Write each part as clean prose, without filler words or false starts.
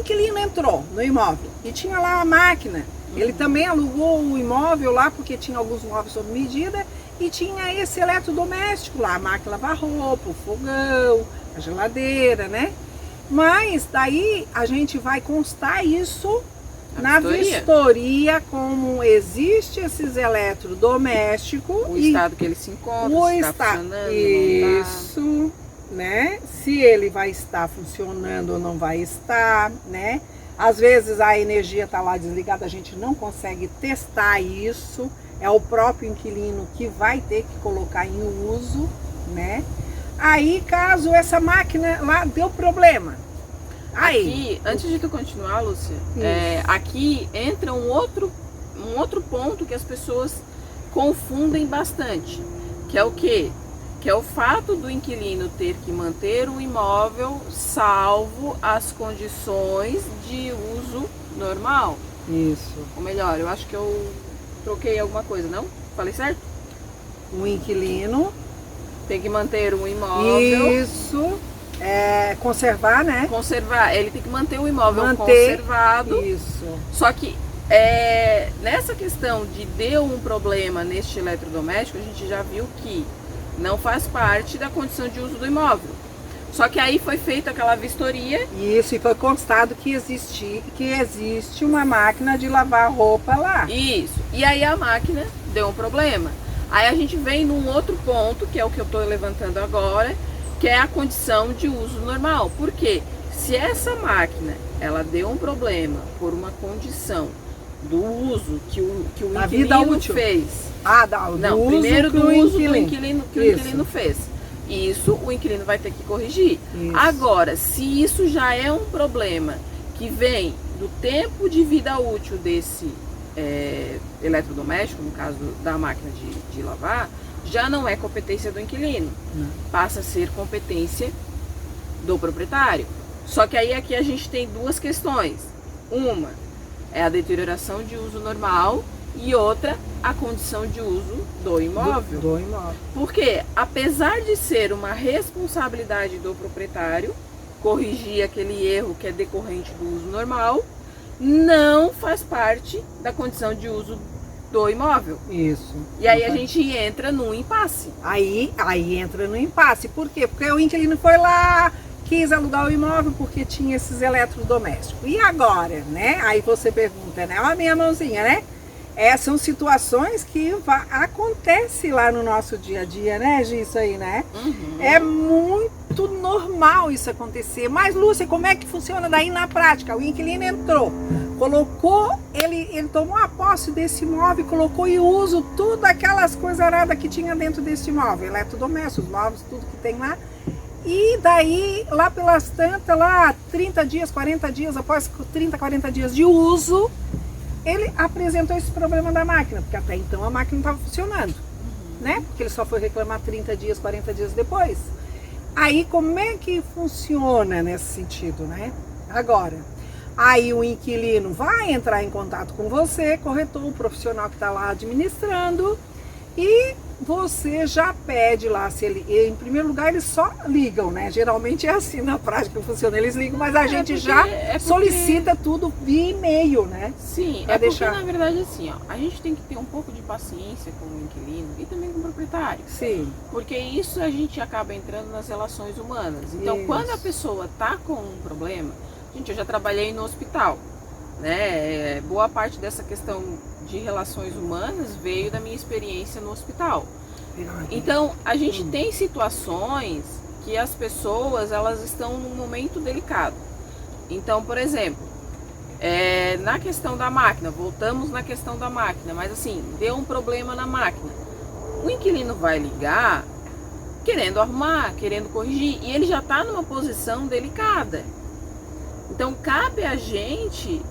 inquilino entrou no imóvel e tinha lá a máquina, ele também alugou o imóvel lá porque tinha alguns móveis sob medida e tinha esse eletrodoméstico lá, a máquina lavar roupa, o fogão, a geladeira, né? Mas daí a gente vai constar isso na vistoria, como existe esses eletrodomésticos. O estado que ele se encontra, o se está funcionando, isso, não tá. né? Se ele vai estar funcionando ou não vai estar, né? Às vezes a energia está lá desligada, a gente não consegue testar isso. É o próprio inquilino que vai ter que colocar em uso, né? Aí, caso essa máquina lá deu problema. Aí, aqui, antes de tu continuar, Lúcia, aqui entra um outro ponto que as pessoas confundem bastante, que é o quê? Que é o fato do inquilino ter que manter o imóvel salvo as condições de uso normal. Isso. Ou melhor, eu acho que eu troquei alguma coisa, não? Falei certo? O inquilino tem que manter um imóvel. Isso. Conservar, né? Conservar. Ele tem que manter o imóvel conservado. Isso. Só que nessa questão de deu um problema neste eletrodoméstico, a gente já viu que não faz parte da condição de uso do imóvel. Só que aí foi feita aquela vistoria. Isso, e foi constado que existe uma máquina de lavar roupa lá. Isso. E aí a máquina deu um problema. Aí a gente vem num outro ponto, que é o que eu estou levantando agora, que é a condição de uso normal. Por quê? Se essa máquina ela deu um problema por uma condição do uso que o inquilino fez. Não, primeiro do uso que o inquilino fez. Isso o inquilino vai ter que corrigir. Isso. Agora, se isso já é um problema que vem do tempo de vida útil desse eletrodoméstico, no caso da máquina de lavar, já não é competência do inquilino. Passa a ser competência do proprietário. Só que aí aqui a gente tem duas questões. Uma é a deterioração de uso normal e outra a condição de uso do imóvel. Do imóvel. Porque apesar de ser uma responsabilidade do proprietário corrigir aquele erro que é decorrente do uso normal, não faz parte da condição de uso do imóvel. Isso. E aí a gente entra num impasse. Aí entra no impasse. Por quê? Porque o inquilino foi lá, quis alugar o imóvel porque tinha esses eletrodomésticos. E agora, né? Aí você pergunta, né? Ó, a minha mãozinha, né? São situações que acontecem lá no nosso dia a dia, né, Gi? Isso aí, né? Uhum. É muito normal isso acontecer. Mas, Lúcia, como é que funciona daí na prática? O inquilino entrou, colocou, ele tomou a posse desse imóvel, colocou em uso tudo aquelas coisas aradas que tinha dentro desse imóvel, eletrodomésticos, móveis, tudo que tem lá. E daí, lá pelas tantas, lá 30 dias, 40 dias, após 30, 40 dias de uso, ele apresentou esse problema da máquina, porque até então a máquina não estava funcionando, né? Porque ele só foi reclamar 30 dias, 40 dias depois. Aí, como é que funciona nesse sentido, né? Agora, aí o inquilino vai entrar em contato com você, corretor, o profissional que está lá administrando, e você já pede lá, se ele, em primeiro lugar, eles só ligam, né? Geralmente é assim na prática que funciona, eles ligam, mas a gente já solicita tudo via e-mail, né? Sim, porque na verdade assim, ó, a gente tem que ter um pouco de paciência com o inquilino e também com o proprietário. Sim. Porque isso a gente acaba entrando nas relações humanas. Então, quando a pessoa tá com um problema, gente, eu já trabalhei no hospital, né? Boa parte dessa questão de relações humanas veio da minha experiência no hospital. Então, a gente tem situações que as pessoas, elas estão num momento delicado. Então, por exemplo, na questão da máquina, voltamos na questão da máquina, mas assim, deu um problema na máquina. O inquilino vai ligar querendo arrumar, querendo corrigir, e ele já está numa posição delicada. Então, cabe a gente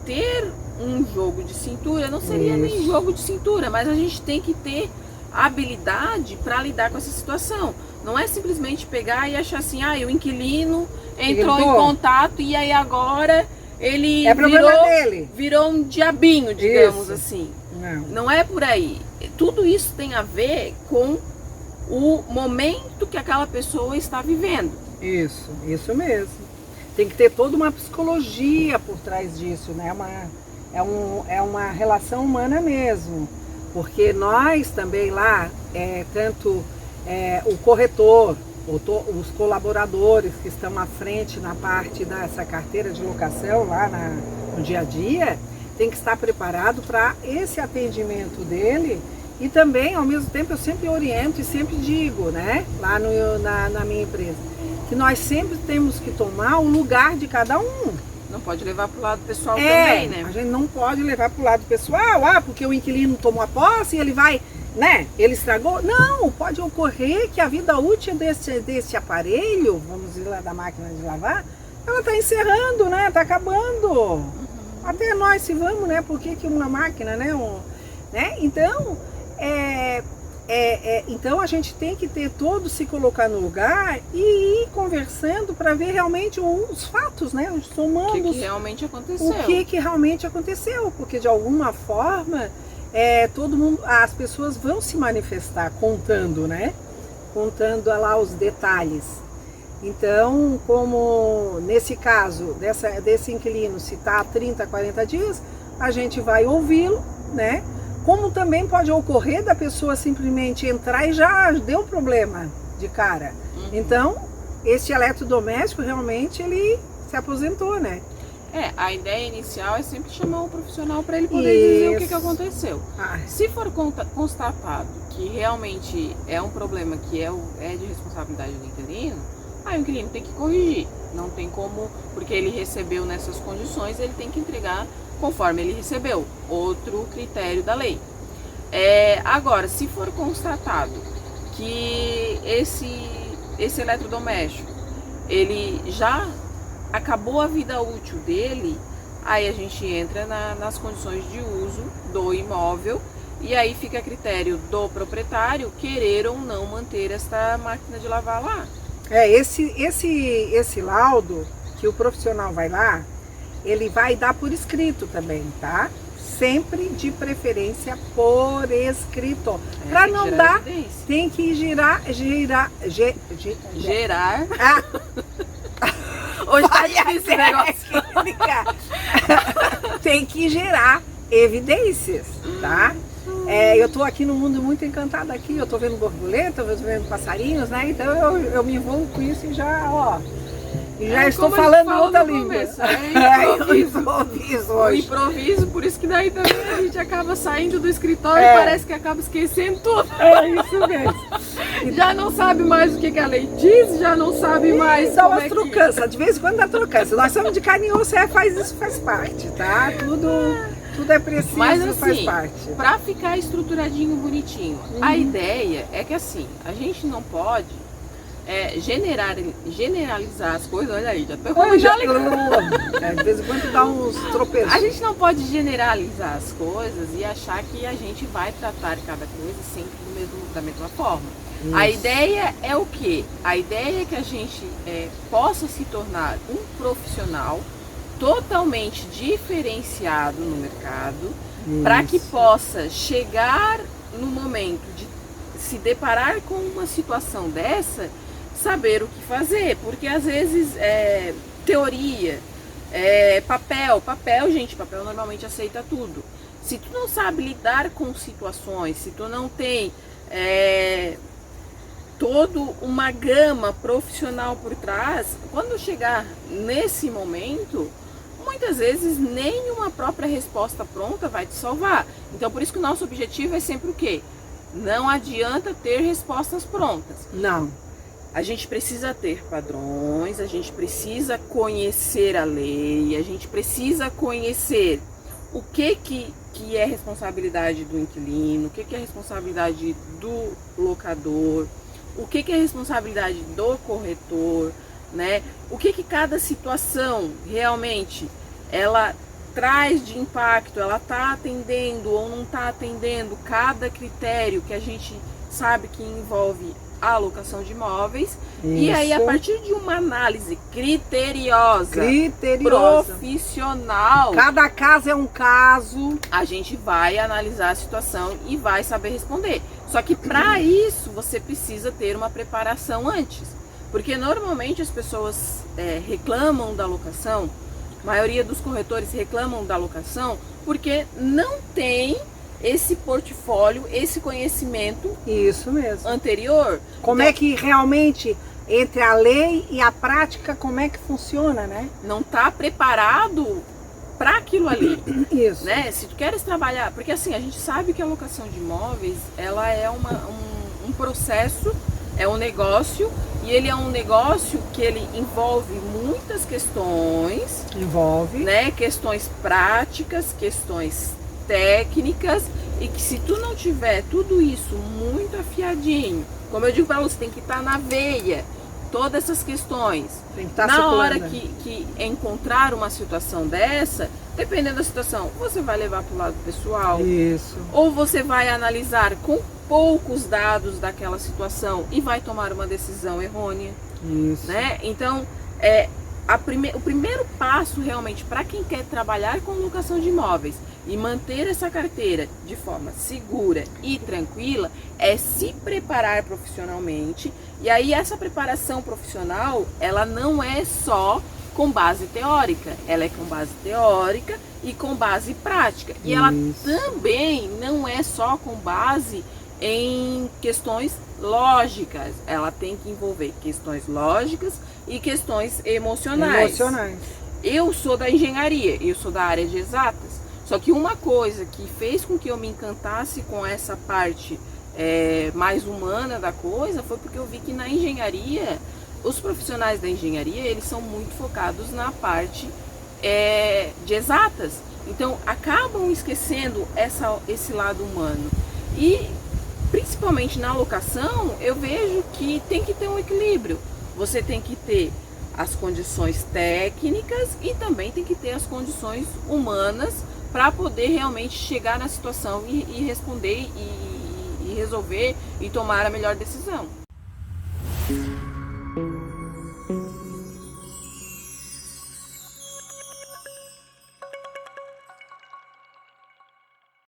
ter um jogo de cintura, não seria nem jogo de cintura, mas a gente tem que ter habilidade para lidar com essa situação. Não é simplesmente pegar e achar assim, o inquilino entrou em contato e aí agora ele virou um diabinho, digamos assim. Não é por aí. Tudo isso tem a ver com o momento que aquela pessoa está vivendo. Isso mesmo. tem que ter toda uma psicologia por trás disso, né? É uma relação humana mesmo, porque nós também lá, tanto o corretor, os colaboradores que estão à frente na parte dessa carteira de locação lá no dia a dia, tem que estar preparado para esse atendimento dele. E também, ao mesmo tempo, eu sempre oriento e sempre digo, né, lá na minha empresa, que nós sempre temos que tomar o lugar de cada um. Não pode levar para o lado pessoal também, né? A gente não pode levar para o lado pessoal, porque o inquilino tomou a posse e ele vai, né, ele estragou. Não, pode ocorrer que a vida útil desse aparelho, vamos dizer lá da máquina de lavar, ela está encerrando, né, está acabando. Até nós se vamos, né, porque que uma máquina, né, Então, então a gente tem que ter todo, se colocar no lugar e ir conversando para ver realmente os fatos, né? Somando o que realmente aconteceu. O que realmente aconteceu, porque de alguma forma todo mundo, as pessoas vão se manifestar contando, né? Contando lá os detalhes. Então, como nesse caso desse inquilino, se está há 30, 40 dias, a gente vai ouvi-lo, né? Como também pode ocorrer da pessoa simplesmente entrar e já deu problema de cara. Então, esse eletrodoméstico realmente ele se aposentou, né? A ideia inicial é sempre chamar um profissional para ele poder dizer o que aconteceu. Se for constatado que realmente é um problema que é de responsabilidade do inquilino, aí o inquilino tem que corrigir. Não tem como, porque ele recebeu nessas condições, ele tem que entregar conforme ele recebeu, outro critério da lei. Agora, se for constatado que esse eletrodoméstico, ele já acabou a vida útil dele, aí a gente entra nas condições de uso do imóvel e aí fica a critério do proprietário querer ou não manter esta máquina de lavar lá. Esse laudo que o profissional vai lá, ele vai dar por escrito também, tá? Sempre de preferência por escrito. Para não dar, tem que gerar. Hoje tá difícil esse negócio. Tem que gerar evidências, tá? Eu tô aqui no mundo muito encantada aqui, eu tô vendo borboleta, eu tô vendo passarinhos, né? Então eu me envolvo com isso e já estou falando outra língua. Improviso, por isso que daí também a gente acaba saindo do escritório e parece que acaba esquecendo tudo. É isso mesmo. Já não sabe mais o que a lei diz, já não sabe mais. Dá umas trocanças, de vez em quando dá trocança. Nós somos de carne e osso, faz parte, tá? Tudo é preciso, mas assim, faz parte. Para ficar estruturadinho, bonitinho, a ideia é que assim, a gente não pode generalizar as coisas. Olha aí, já tô de vez em quando dá uns tropeços. A gente não pode generalizar as coisas e achar que a gente vai tratar cada coisa sempre da mesma forma. Isso. A ideia é o quê? A ideia é que a gente possa se tornar um profissional totalmente diferenciado no mercado, para que possa chegar no momento de se deparar com uma situação dessa, saber o que fazer, porque às vezes teoria, papel, gente, papel normalmente aceita tudo. Se tu não sabe lidar com situações, se tu não tem toda uma gama profissional por trás, quando chegar nesse momento, muitas vezes nem uma própria resposta pronta vai te salvar. Então por isso que o nosso objetivo é sempre o quê? Não adianta ter respostas prontas. Não. A gente precisa ter padrões, a gente precisa conhecer a lei, a gente precisa conhecer o que é responsabilidade do inquilino, o que é responsabilidade do locador, o que é responsabilidade do corretor, né? O que cada situação realmente ela traz de impacto, ela está atendendo ou não está atendendo cada critério que a gente sabe que envolve a alocação de imóveis. Isso. E aí, a partir de uma análise criteriosa, profissional, cada caso é um caso, a gente vai analisar a situação e vai saber responder. Só que para isso você precisa ter uma preparação antes. Porque normalmente as pessoas reclamam da locação, a maioria dos corretores reclamam da locação porque não tem esse portfólio, esse conhecimento Isso mesmo. anterior. Como Então, é que realmente, entre a lei e a prática, como é que funciona, né? não está preparado para aquilo ali. Isso. Né? Se tu queres trabalhar, porque assim, a gente sabe que a locação de imóveis, ela é um processo, é um negócio, e ele é um negócio que ele envolve muitas questões, né? Questões práticas, questões técnicas, e que se tu não tiver tudo isso muito afiadinho, como eu digo para você, tem que estar na veia todas essas questões. Tem que estar na circulando. hora que encontrar uma situação dessa, dependendo da situação, você vai levar para o lado pessoal, Isso. ou você vai analisar com poucos dados daquela situação e vai tomar uma decisão errônea, Isso. né? Então, o primeiro passo realmente para quem quer trabalhar com locação de imóveis e manter essa carteira de forma segura e tranquila é se preparar profissionalmente. E aí essa preparação profissional, ela não é só com base teórica, ela é com base teórica e com base prática. E ela também não é só com base em questões lógicas, ela tem que envolver questões lógicas e questões emocionais. Eu sou da engenharia, eu sou da área de exatas, só que uma coisa que fez com que eu me encantasse com essa parte mais humana da coisa foi porque eu vi que na engenharia, os profissionais da engenharia, eles são muito focados na parte de exatas, então acabam esquecendo esse lado humano. E principalmente na locação, eu vejo que tem que ter um equilíbrio. Você tem que ter as condições técnicas e também tem que ter as condições humanas para poder realmente chegar na situação e responder e resolver e tomar a melhor decisão.